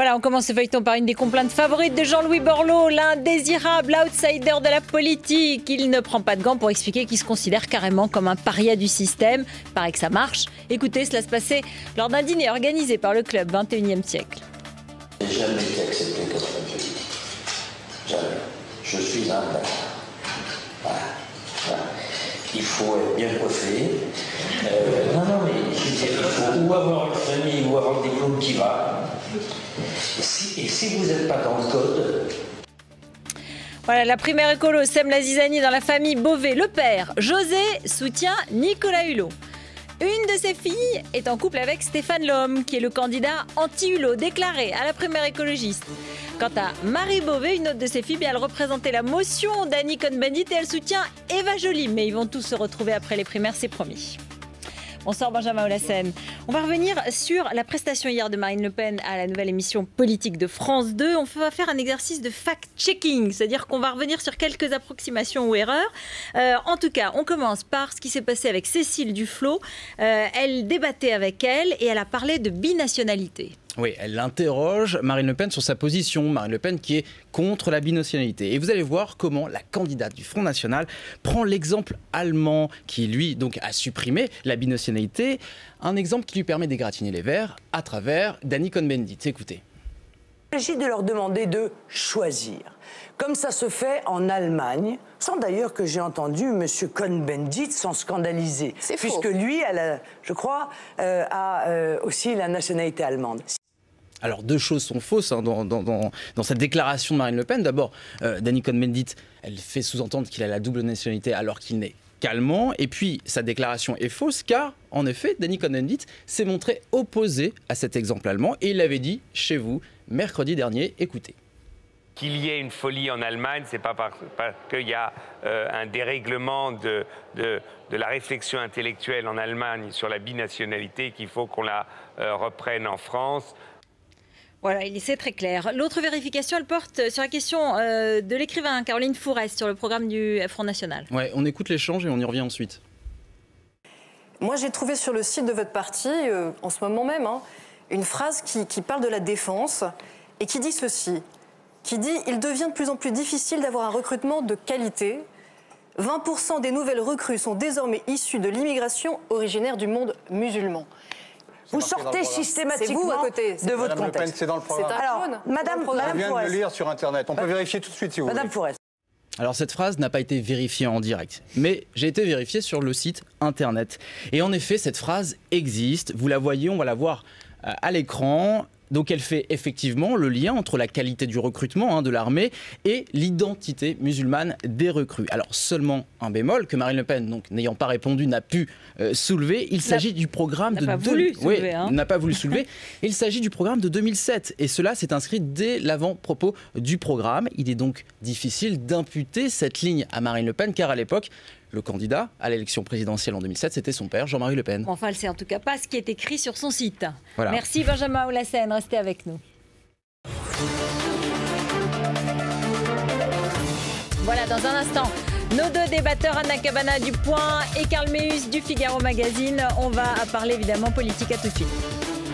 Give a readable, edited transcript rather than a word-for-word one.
Voilà, on commence ce feuilleton par une des complaintes favorites de Jean-Louis Borloo, l'indésirable outsider de la politique. Il ne prend pas de gants pour expliquer qu'il se considère carrément comme un paria du système. Il paraît que ça marche. Écoutez, cela se passait lors d'un dîner organisé par le club 21e siècle. Je n'ai jamais été accepté comme un politique. Jamais. Je suis un bâtard. Voilà. Il faut être bien coiffé. Non, mais il faut ou avoir une famille ou avoir des diplôme qui va. Et si vous n'êtes pas dans le code... Voilà, la primaire écolo sème la zizanie dans la famille Beauvais. Le père, José, soutient Nicolas Hulot. Une de ses filles est en couple avec Stéphane Lhomme, qui est le candidat anti-Hulot, déclaré à la primaire écologiste. Quant à Marie Beauvais, une autre de ses filles, elle représentait la motion d'Annie Cohn-Bendit et elle soutient Eva Joly. Mais ils vont tous se retrouver après les primaires, c'est promis. Bonsoir Benjamin Olassen. On va revenir sur la prestation hier de Marine Le Pen à la nouvelle émission politique de France 2. On va faire un exercice de fact-checking, c'est-à-dire qu'on va revenir sur quelques approximations ou erreurs. En tout cas, on commence par ce qui s'est passé avec Cécile Duflot. Elle débattait avec elle et elle a parlé de binationalité. Oui, elle interroge Marine Le Pen sur sa position. Marine Le Pen qui est contre la binationalité. Et vous allez voir comment la candidate du Front National prend l'exemple allemand qui, lui, donc, a supprimé la binationalité. Un exemple qui lui permet d'égratigner les verts à travers Annie Cohn-Bendit. Écoutez. Il s'agit de leur demander de choisir, comme ça se fait en Allemagne, sans d'ailleurs que j'ai entendu M. Cohn-Bendit s'en scandaliser, puisque lui, je crois, a aussi la nationalité allemande. Alors, deux choses sont fausses dans cette déclaration de Marine Le Pen. D'abord, Annie Cohn-Bendit, elle fait sous-entendre qu'il a la double nationalité alors qu'il n'est qu'allemand. Et puis, sa déclaration est fausse car, en effet, Annie Cohn-Bendit s'est montré opposé à cet exemple allemand. Et il l'avait dit chez vous, mercredi dernier. Écoutez. Qu'il y ait une folie en Allemagne, c'est pas parce qu'il y a un dérèglement de la réflexion intellectuelle en Allemagne sur la binationalité qu'il faut qu'on la reprenne en France. Voilà, c'est très clair. L'autre vérification, elle porte sur la question de l'écrivain Caroline Fourest sur le programme du Front National. Ouais, on écoute l'échange et on y revient ensuite. Moi, j'ai trouvé sur le site de votre parti, en ce moment même, une phrase qui parle de la défense et qui dit ceci. Qui dit « Il devient de plus en plus difficile d'avoir un recrutement de qualité. 20% des nouvelles recrues sont désormais issues de l'immigration originaire du monde musulman. » Vous sortez systématiquement vous, à côté. de votre contexte. C'est dans le programme. Alors, Madame On vient de le lire sur Internet. On peut vérifier tout de suite si vous voulez. Madame Fourest. Alors cette phrase n'a pas été vérifiée en direct, mais j'ai été vérifiée sur le site Internet. Et en effet, cette phrase existe. Vous la voyez, on va la voir à l'écran. Donc elle fait effectivement le lien entre la qualité du recrutement de l'armée et l'identité musulmane des recrues. Alors seulement un bémol que Marine Le Pen, donc n'ayant pas répondu, n'a pu soulever. Il s'agit du programme de... n'a pas voulu soulever. Il s'agit du programme de 2007 et cela s'est inscrit dès l'avant-propos du programme. Il est donc difficile d'imputer cette ligne à Marine Le Pen car à l'époque, le candidat à l'élection présidentielle en 2007, c'était son père, Jean-Marie Le Pen. Enfin, elle ne sait en tout cas pas ce qui est écrit sur son site. Voilà. Merci Benjamin Olassen, restez avec nous. Voilà, dans un instant, nos deux débatteurs, Anna Cabana du Point et Karl Meus du Figaro Magazine. On va parler évidemment politique, à tout de suite.